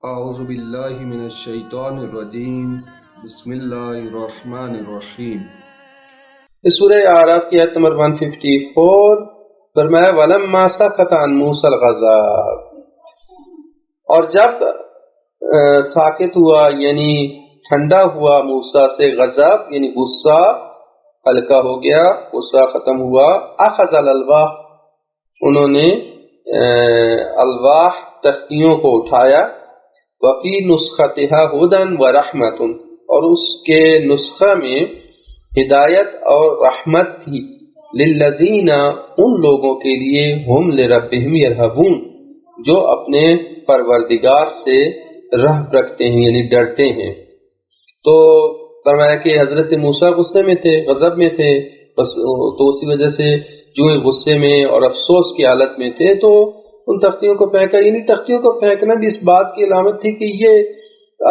اعوذ باللہ من الشیطان الرجیم بسم اللہ الرحمن الرحیم۔ سورہ اعراف کی آیت نمبر 154 فرمایا وَلَمَّا سَكَتَ عَن مُوسَى الْغَضَبُ، اور جب ساکت ہوا یعنی ٹھنڈا ہوا موسیٰ سے غضب یعنی غصہ ہلکا ہو گیا، غصہ ختم ہوا، اخذ الالواح، انہوں نے الواح تختیوں کو اٹھایا، وفی نسختها ہدن و رحمت، اور اس کے نسخہ میں ہدایت اور رحمت تھی، للذین، ان لوگوں کے لیے، ہم لربہم یرہبون، جو اپنے پروردگار سے رہب رکھتے ہیں یعنی ڈرتے ہیں۔ تو فرمایا کہ حضرت موسیٰ غصے میں تھے، غضب میں تھے، بس تو اسی وجہ سے جو غصے میں اور افسوس کی حالت میں تھے تو ان تختیوں کو پھینکا، یعنی تختیوں کو پھینکنا بھی اس بات کی علامت تھی کہ یہ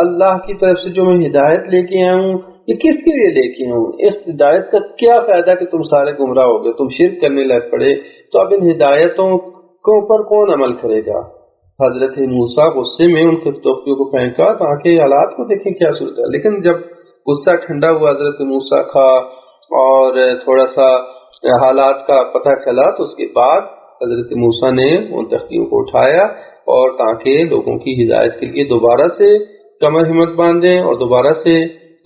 اللہ کی طرف سے جو میں ہدایت لے کے آیا ہوں یہ کس کے لیے لے کے آیا ہوں، اس ہدایت کا کیا فائدہ کہ تم سارے گمراہ ہو گئے، تم شرک کرنے لگ پڑے، تو اب ان ہدایتوں کے اوپر کون عمل کرے گا۔ حضرت موسیٰ غصے میں ان تختیوں کو پھینکا تاکہ حالات کو دیکھیں کیا صورت ہے، لیکن جب غصہ ٹھنڈا ہوا حضرت موسیٰ کا اور تھوڑا سا حالات کا پتہ چلا تو اس کے بعد حضرت موسیٰ نے ان تختیوں کو اٹھایا اور تاکہ لوگوں کی ہدایت کے لیے دوبارہ سے کمر ہمت باندھیں اور دوبارہ سے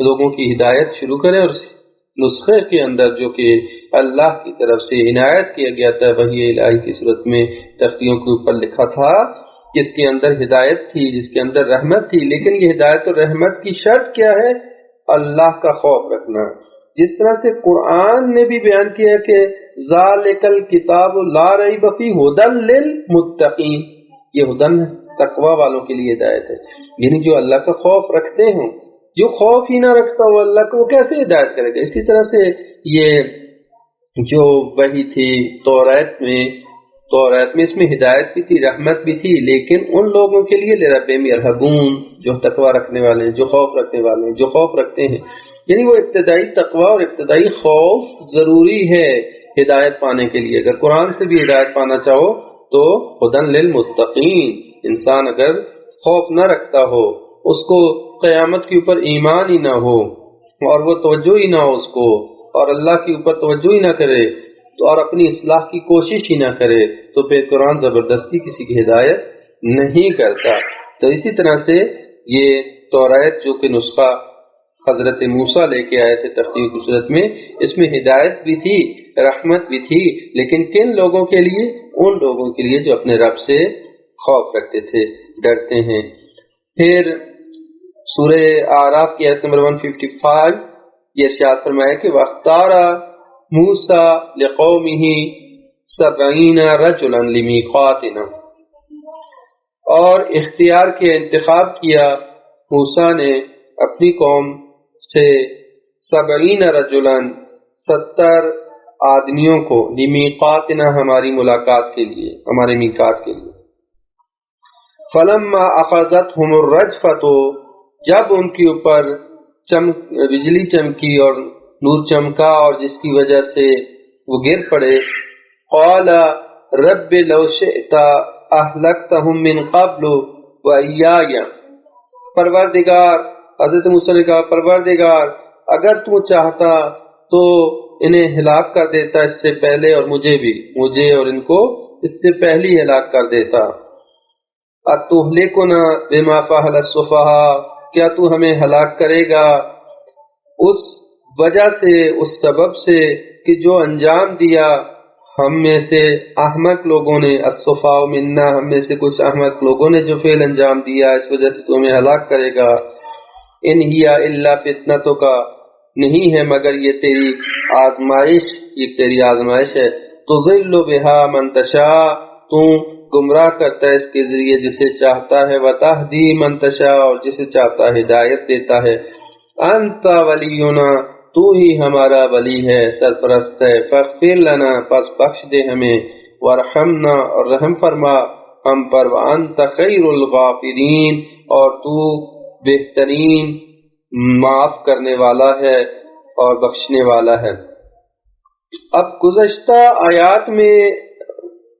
لوگوں کی ہدایت شروع کریں، اور نسخے کے اندر جو کہ اللہ کی طرف سے عنایت کیا گیا تھا وحی الہی کی صورت میں تختیوں کے اوپر لکھا تھا، جس کے اندر ہدایت تھی، جس کے اندر رحمت تھی، لیکن یہ ہدایت اور رحمت کی شرط کیا ہے؟ اللہ کا خوف رکھنا۔ جس طرح سے قرآن نے بھی بیان کیا کہ ذالک الکتاب لا ریب فیہ ھدی للمتقین، یہ ہدن تقوی والوں کے لیے ہدایت ہے، یعنی جو اللہ کا خوف رکھتے ہیں، جو خوف ہی نہ رکھتا ہو اللہ کو وہ کیسے ہدایت کرے گا۔ اسی طرح سے یہ جو وحی تھی توریت میں اس میں ہدایت بھی تھی، رحمت بھی تھی، لیکن ان لوگوں کے لیے لربہم یرہبون، جو تقوی رکھنے والے ہیں، جو خوف رکھنے والے ہیں، جو خوف رکھتے ہیں، یعنی وہ ابتدائی تقوی اور ابتدائی خوف ضروری ہے ہدایت پانے کے لیے۔ اگر قرآن سے بھی ہدایت پانا چاہو تو ہدن للمتقین، انسان اگر خوف نہ رکھتا ہو، اس کو قیامت کے اوپر ایمان ہی نہ ہو اور وہ توجہ ہی نہ ہو اس کو، اور اللہ کے اوپر توجہ ہی نہ کرے تو اور اپنی اصلاح کی کوشش ہی نہ کرے تو پھر قرآن زبردستی کسی کی ہدایت نہیں کرتا۔ تو اسی طرح سے یہ توریت جو کہ نسخہ حضرت موسیٰ لے کے آئے تھے تختیوں کی صورت میں، اس میں ہدایت بھی تھی، رحمت بھی تھی، لیکن کن لوگوں کے لیے؟ ان لوگوں کے لیے جو اپنے رب سے خوف رکھتے تھے، ڈرتے ہیں۔ پھر سورہ اعراف کی آیت نمبر 155 یہ ارشاد فرمایا کہ وَاخْتَارَ مُوسَىٰ لِقَوْمِهِ 70 رَجُلًا لِمِيقَاتِنَا، اور اختیار کے انتخاب کیا موسیٰ نے اپنی قوم سے 70 رجلاً 70 آدمیوں کو، لِمِيقَاتِنَا ہماری ملاقات کے لیے، ہمارے میقات کے لیے۔ فَلَمَّا أَخَذَتْهُمُ الرَّجْفَةُ، جب ان کے اوپر بجلی چمکی اور نور چمکا اور جس کی وجہ سے وہ گر پڑے، قَالَ رَبِّ لَوْ شِئْتَ أَهْلَكْتَهُم مِّن قَبْلُ وَإِيَّايَ، پروردگار، حضرت موسیٰ نے کہا پروردگار اگر تو چاہتا تو انہیں ہلاک کر دیتا اس سے پہلے اور مجھے اور ان کو اس سے پہلے ہلاک کر دیتا۔ أَتُهْلِكُنَا بِمَا فَعَلَ السُّفَهَاءُ، کیا تو ہمیں ہلاک کرے گا اس وجہ سے، اس سبب سے کہ جو انجام دیا ہم میں سے احمق لوگوں نے، السفہاء منا، ہم میں سے کچھ احمق لوگوں نے جو فعل انجام دیا، اس وجہ سے تمہیں ہلاک کرے گا۔ ان ہی الا فتنتک، نہیں ہے مگر یہ تیری آزمائش، یہ تیری آزمائش ہے۔ تضل بہا من تشاء، تو گمراہ کرتا ہے اس کے ذریعے جسے چاہتا ہے، وتہدی من تشاء، اور جسے چاہتا ہے ہدایت دیتا ہے۔ انت ولینا، تو ہی ہمارا ولی ہے، سرپرست ہے۔ فاغفر لنا، پس بخش دے ہمیں، وارحمنا، اور رحم فرما ہم پر، وانت خیر الغافرین، اور تو بہترین معاف کرنے والا ہے اور بخشنے والا ہے۔ اب گزشتہ آیات میں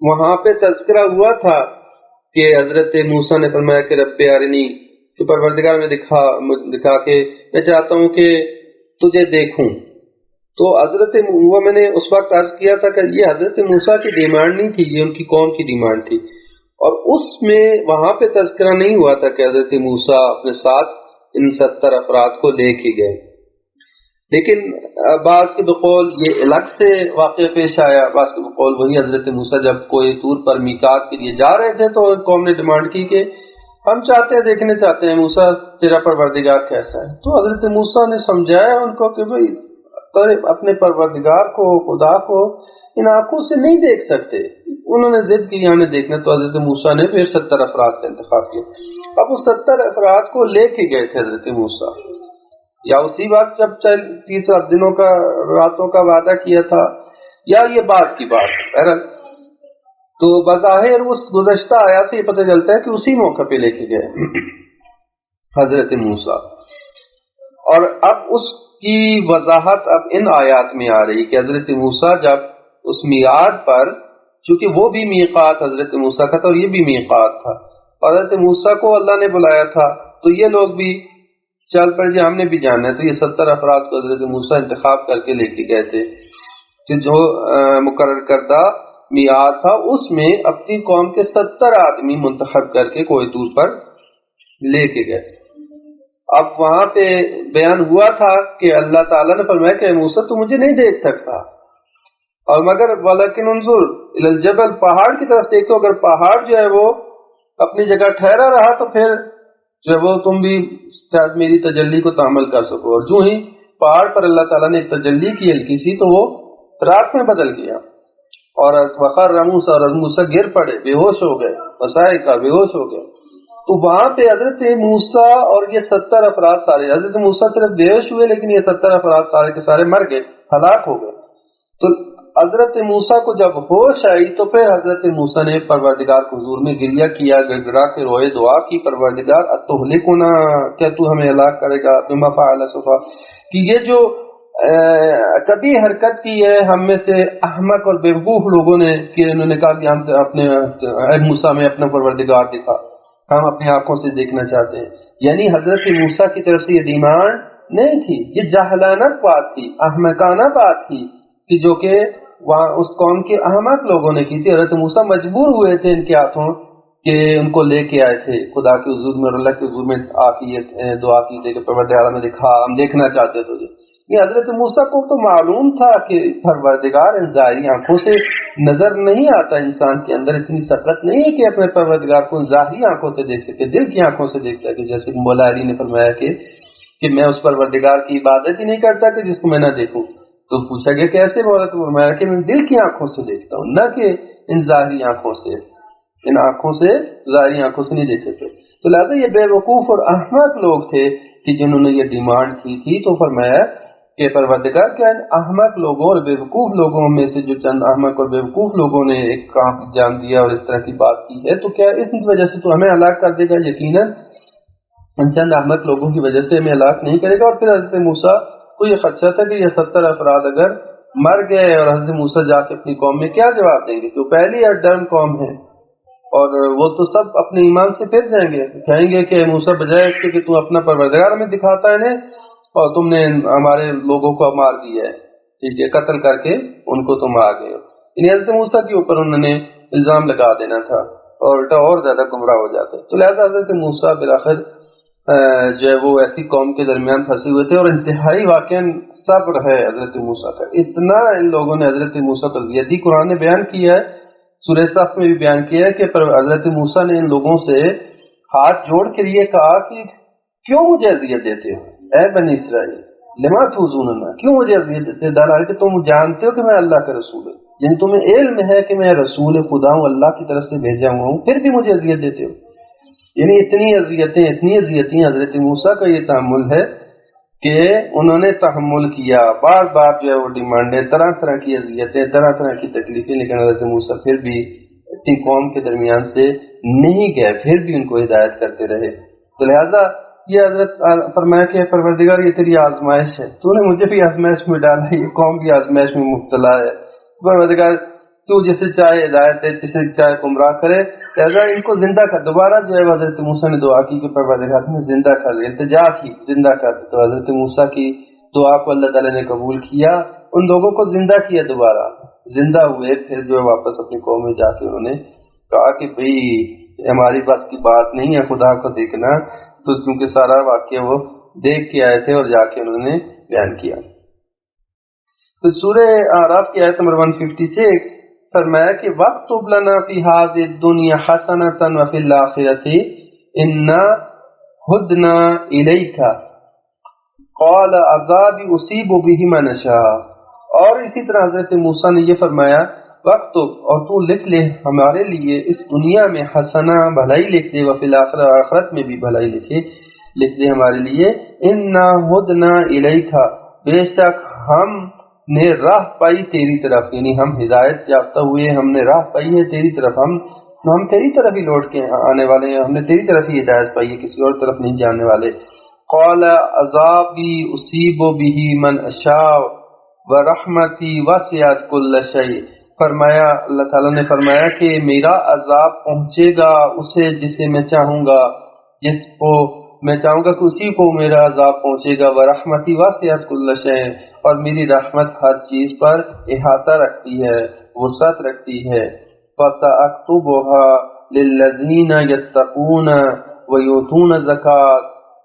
وہاں پہ تذکرہ ہوا تھا کہ حضرت موسیٰ نے فرمایا کہ رب ارنی، کہ پروردگار میں دکھا کہ میں چاہتا ہوں کہ تجھے دیکھوں. تو حضرت وہ میں نے اس وقت عرض کیا تھا کہ یہ حضرت موسیٰ کی ڈیمانڈ نہیں تھی، یہ ان کی قوم کی ڈیمانڈ تھی. اور اس میں وہاں پہ تذکرہ نہیں ہوا تھا کہ حضرت موسیٰ اپنے ساتھ ان 70 افراد کو لے کے گئے. لیکن بعض کے بقول یہ الگ سے واقعہ پیش آیا، بعض کے بقول وہی حضرت موسیٰ جب کوئی طور پر میقات کے لیے جا رہے تھے تو قوم نے ڈیمانڈ کی کہ ہم چاہتے ہیں، دیکھنے چاہتے ہیں موسیٰ تیرا پروردگار کیسا ہے. تو حضرت موسیٰ نے سمجھایا ان کو کہ بھائی اپنے پروردگار کو، خدا کو ان آنکھوں سے نہیں دیکھ سکتے. انہوں نے ضد کی ہمیں دیکھنا، تو حضرت موسیٰ نے پھر 70 افراد کا انتخاب کیا. اب وہ 70 افراد کو لے کے گئے تھے حضرت موسیٰ، یا اسی وقت جب 30 دنوں کا راتوں کا وعدہ کیا تھا، یا یہ بات کی بات ہے. تو بظاہر اس گزشتہ آیات سے یہ پتہ چلتا ہے کہ اسی موقع پہ لے کے گئے حضرت موسیٰ. اور اب اس کی وضاحت اب ان آیات میں آ رہی کہ حضرت موسیٰ جب اس میعاد پر، چونکہ وہ بھی میقات حضرت موسیٰ کا تھا اور یہ بھی میقات تھا، اور حضرت موسیٰ کو اللہ نے بلایا تھا، تو یہ لوگ بھی چل پڑ جی ہم نے بھی جانا ہے. تو یہ 70 افراد کو حضرت موسیٰ انتخاب کر کے لے کے گئے تھے کہ جو مقرر کردہ میعاد تھا اس میں اپنی قوم کے 70 آدمی منتخب کر کے کوئی دور پر لے کے گئے. اب وہاں پہ بیان ہوا تھا کہ اللہ تعالیٰ نے فرمایا کہ موسیٰ تو مجھے نہیں دیکھ سکتا، اور مگر ولیکن انظر الی الجبل، پہاڑ کی طرف دیکھو، اگر پہاڑ جو ہے وہ اپنی جگہ ٹھہرا رہا تو پھر جو ہے وہ تم بھی شاید میری تجلی کو تعامل کر سکو. اور جو ہی پہاڑ پر اللہ تعالیٰ نے ایک تجلی کی ہلکی سی تو وہ رات میں بدل گیا، اور وخر موسیٰ، اور موسیٰ گر پڑے، بے ہوش ہو گئے، مسائل کا بے ہوش ہو گئے. تو وہاں پہ حضرت موسیٰ اور یہ 70 افراد سارے، حضرت موسیٰ صرف بے ہوش ہوئے لیکن یہ 70 افراد سارے کے سارے مر گئے، ہلاک ہو گئے. تو حضرت موسیٰ کو جب ہوش آئی تو پھر حضرت موسیٰ نے پروردگار کو حضور میں گریہ کیا، گڑ گڑا کے روئے، دعا کی، پروردگار اتہلکنا، کیا تو ہمیں ہلاک کرے گا، بما فعل سفہاء، کہ یہ جو کبھی حرکت کی ہے ہم میں سے احمق اور بیوقوف لوگوں نے، کہ انہوں نے کہا کہ ہم اپنے اے موسیٰ میں اپنا پروردگار دکھا، ہم اپنی آنکھوں سے دیکھنا چاہتے ہیں. یعنی حضرت موسیٰ کی طرف سے یہ ڈیمانڈ نہیں تھی، یہ جاہلانہ بات تھی، احمقانہ بات تھی، کہ جو کہ وہاں اس قوم کے احمق لوگوں نے کی تھی. حضرت موسیٰ مجبور ہوئے تھے ان کے ہاتھوں کہ ان کو لے کے آئے تھے خدا کے حضور میں، اور اللہ کے حضور میں آ کے یہ دعا کی تھی کہ پروردگار نے دکھا، ہم دیکھنا چاہتے تھے. یہ حضرت موسیٰ کو تو معلوم تھا کہ پروردگار ان ظاہری آنکھوں سے نظر نہیں آتا، انسان کے اندر اتنی سطرت نہیں ہے کہ اپنے پروردگار کو ظاہری آنکھوں سے دیکھ سکے، دل کی آنکھوں سے دیکھتا ہے. کہ جیسے کہ مولا علی نے فرمایا کہ میں اس پروردگار کی عبادت ہی نہیں کرتا کہ جس کو میں نہ دیکھوں. تو پوچھا گیا کیسے؟ مولا تو فرمایا کہ میں دل کی آنکھوں سے دیکھتا ہوں، نہ کہ ان ظاہری آنکھوں سے، ان آنکھوں سے ظاہری آنکھوں سے نہیں دیکھ سکتے. تو لہٰذا یہ بے وقوف اور احمق لوگ تھے کہ جنہوں نے یہ ڈیمانڈ کی تھی. تو فرمایا کہ پروردگار کیا احمق لوگوں اور بیوقوف لوگوں میں سے جو چند احمق اور بیوقوف لوگوں نے ایک کام جان دیا اور اس طرح کی بات کی ہے، تو کیا اس وجہ سے تو ہمیں ہلاک کر دے گا؟ یقیناً ان چند احمق لوگوں کی وجہ سے ہمیں ہلاک نہیں کرے گا. اور پھر حضرت موسیٰ کو یہ خدشہ تھا کہ یہ 70 افراد اگر مر گئے اور حضرت موسیٰ جا کے اپنی قوم میں کیا جواب دیں گے، کہ وہ پہلی ڈرم قوم ہے اور وہ تو سب اپنے ایمان سے پھر جائیں گے، کہیں گے کہ موسیٰ بجائے اس کے کہ تو اپنا پروردگار ہمیں دکھاتا ہے اور تم نے ہمارے لوگوں کو مار دیا ہے، ٹھیک ہے، قتل کر کے ان کو تم آ گئے ہو. یعنی حضرت موسیٰ کے اوپر انہوں نے الزام لگا دینا تھا اور الٹا اور زیادہ گمراہ ہو جاتے. تو لہٰذا حضرت موسیٰ بالآخر جو ہے وہ ایسی قوم کے درمیان پھنسے ہوئے تھے، اور انتہائی واقعاً صبر ہے حضرت موسیٰ کا. اتنا ان لوگوں نے حضرت موسیٰ کو اذیت قرآن نے بیان کیا ہے، سورہ صف میں بھی بیان کیا ہے کہ حضرت موسیٰ نے ان لوگوں سے ہاتھ جوڑ کے لیے کہا کہ کیوں مجھے اذیت دیتے ہو اے بنی اسرائیل، لما تؤذوننا، کیوں مجھے اذیت دیتے؟ دلائل کہ تم جانتے ہو کہ میں اللہ کا رسول ہوں، یعنی تمہیں علم ہے کہ میں رسول خدا ہوں، اللہ کی طرف سے بھیجا ہوا ہوں، پھر بھی مجھے اذیت دیتے ہو. یعنی اتنی اذیتیں حضرت موسیٰ کا یہ تحمل ہے کہ انہوں نے تحمل کیا، بار بار جو ہے وہ ڈیمانڈیں، طرح طرح کی اذیتیں، طرح طرح کی تکلیفیں، لیکن حضرت موسیٰ پھر بھی اپنی قوم کے درمیان سے نہیں گئے، پھر بھی ان کو ہدایت کرتے رہے. تو لہٰذا یہ حضرت فرمایا کہ پروردگار یہ تیری آزمائش ہے، تو نے مجھے بھی آزمائش میں ڈالا، یہ قوم بھی آزمائش میں مبتلا ہے. پروردگار تو جسے چاہے ہدایت دے، جسے چاہے گمراہ کرے، لہٰذا ان کو زندہ کر۔ دوبارہ جو ہے حضرت موسیٰ نے دعا کی کہ پروردگار نے زندہ کر، التجا کی زندہ کر، تو حضرت موسیٰ کی دعا کو اللہ تعالیٰ نے قبول کیا، ان لوگوں کو زندہ کیا، دوبارہ زندہ ہوئے۔ پھر جو ہے واپس اپنی قوم میں جا کے انہوں نے کہا کہ بھئی ہماری بس کی بات نہیں ہے خدا کو دیکھنا، تو کیونکہ سارا واقعہ وہ دیکھ کے آئے تھے اور جا کے انہوں نے بیان کیا۔ تو سورہ اعراف کی آیت نمبر 156 فرمایا کہ وَاكْتُبْ لَنَا فِي هَٰذِهِ الدُّنْيَا حَسَنَةً وَفِي الْآخِرَةِ إِنَّا هُدْنَا إِلَيْكَ قَالَ عَذَابِي أُصِيبُ بِهِ مَن أَشَاءُ۔ اور اسی طرح حضرت موسیٰ نے یہ فرمایا وَاكْتُبْ، اور تو لکھ لے ہمارے لیے اس دنیا میں حسنہ، بھلائی لکھ دے، وفی الآخرہ، آخرت میں بھی بھلائی لکھ دے ہمارے لیے، اِنَّا هُدْنَا إِلَيْكَ، بے شک ہم نے راہ پائی تیری طرف، یعنی ہم ہدایت یافتہ ہوئے، ہم نے راہ پائی ہے تیری طرف، ہم تیری طرف ہی لوٹ کے آنے والے ہیں، ہم نے تیری طرف ہی ہدایت پائی ہے، کسی اور طرف نہیں جانے والے۔ قال عذابی اصیب بہ من اشاء ورحمتی وسعت کل شیء، فرمایا اللہ تعالیٰ نے فرمایا کہ میرا عذاب پہنچے گا اسے جسے میں چاہوں گا، جس کو میں چاہوں گا کہ اسی کو میرا عذاب پہنچے گا، ورحمتی وسعت کل شیء، اور میری رحمت ہر چیز پر احاطہ رکھتی ہے، وسعت رکھتی ہے۔ فَسَأَكْتُبُهَا لِلَّذِينَ يَتَّقُونَ وَيُؤْتُونَ الزَّكَاةَ،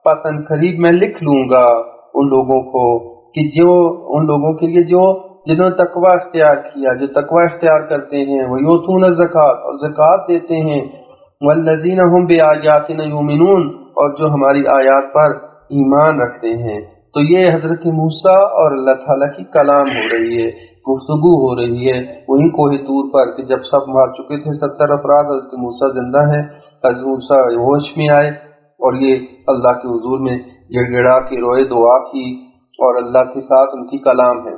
پس ان قریب میں لکھ لوں گا ان لوگوں کو کہ جو ان لوگوں کے لیے جو جنہوں نے تقوی اختیار کیا، جو تقوی اختیار کرتے ہیں، وَيُؤْتُونَ الزَّكَاةَ، اور زکوٰۃ دیتے ہیں، وَالَّذِينَ هُمْ بِآيَاتِنَا يُؤْمِنُونَ، اور جو ہماری آیات پر ایمان رکھتے ہیں۔ تو یہ حضرت موسیٰ اور اللہ تعالیٰ کی کلام ہو رہی ہے، گفتگو ہو رہی ہے وہیں کوہ طور پر کہ جب سب مار چکے تھے 70 افراد، حضرت موسیٰ زندہ ہیں، حضرت موسیٰ ہوش میں آئے اور یہ اللہ کے حضور میں گڑ گڑا کے روئے، دعا کی، اور اللہ کے ساتھ ان کی کلام ہے۔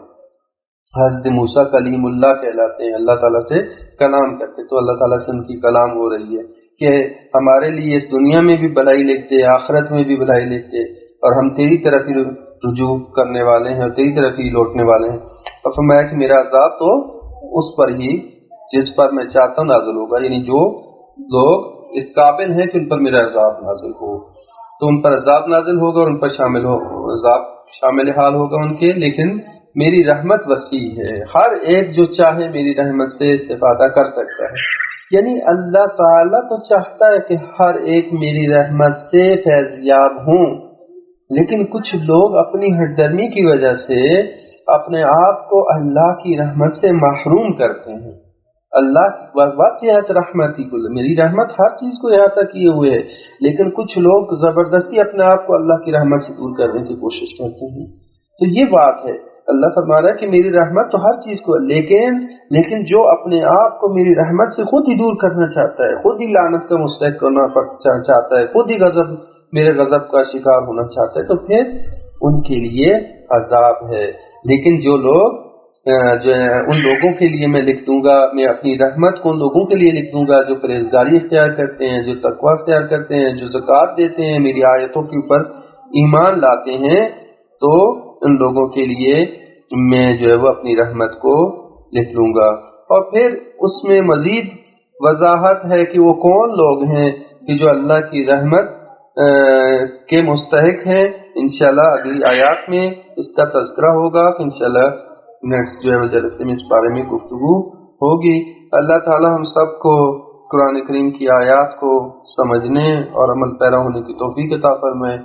حضرت موسیٰ کلیم اللہ کہلاتے ہیں، اللہ تعالیٰ سے کلام کرتے، تو اللہ تعالیٰ سے ان کی کلام ہو رہی ہے کہ ہمارے لیے اس دنیا میں بھی بھلائی لکھتے، آخرت میں بھی بھلائی لکھتے، اور ہم تیری طرف ہی رجوع کرنے والے ہیں اور تیری طرف ہی لوٹنے والے ہیں۔ اور فرمایا کہ میرا عذاب تو اس پر ہی جس پر میں چاہتا ہوں نازل ہوگا، یعنی جو لوگ اس قابل ہیں کہ ان پر میرا عذاب نازل ہو تو ان پر عذاب نازل ہوگا، اور ان پر عذاب شامل حال ہوگا ان کے، لیکن میری رحمت وسیع ہے، ہر ایک جو چاہے میری رحمت سے استفادہ کر سکتا ہے، یعنی اللہ تعالیٰ تو چاہتا ہے کہ ہر ایک میری رحمت سے فیض یاب ہوں، لیکن کچھ لوگ اپنی ہٹ درمی کی وجہ سے اپنے آپ کو اللہ کی رحمت سے محروم کرتے ہیں۔ اللہ وسعت رحمتی کل، میری رحمت ہر چیز کو احاطہ کیے ہوئے ہے، لیکن کچھ لوگ زبردستی اپنے آپ کو اللہ کی رحمت سے دور کرنے کی کوشش کرتے ہیں۔ تو یہ بات ہے، اللہ فرما رہا ہے کہ میری رحمت تو ہر چیز کو، لیکن جو اپنے آپ کو میری رحمت سے خود ہی دور کرنا چاہتا ہے، خود ہی لعنت کا مستحق ہونا چاہتا ہے، خود ہی میرے غضب کا شکار ہونا چاہتا ہے، تو پھر ان کے لیے عذاب ہے۔ لیکن جو لوگ ان لوگوں کے لیے میں لکھ دوں گا، میں اپنی رحمت کو ان لوگوں کے لیے لکھ دوں گا جو پرہیزگاری اختیار کرتے ہیں، جو تقوی اختیار کرتے ہیں، جو زکوٰۃ دیتے ہیں، میری آیتوں کے اوپر ایمان لاتے ہیں، تو ان لوگوں کے لیے میں جو ہے وہ اپنی رحمت کو لکھ لوں گا۔ اور پھر اس میں مزید وضاحت ہے کہ وہ کون لوگ ہیں کہ جو اللہ کی رحمت کے مستحق ہیں۔ انشاءاللہ اگلی آیات میں اس کا تذکرہ ہوگا، انشاءاللہ نیکسٹ جو ہے جلسے میں اس بارے میں گفتگو ہوگی۔ اللہ تعالی ہم سب کو قرآن کریم کی آیات کو سمجھنے اور عمل پیرا ہونے کی توفیق عطا فرمائے۔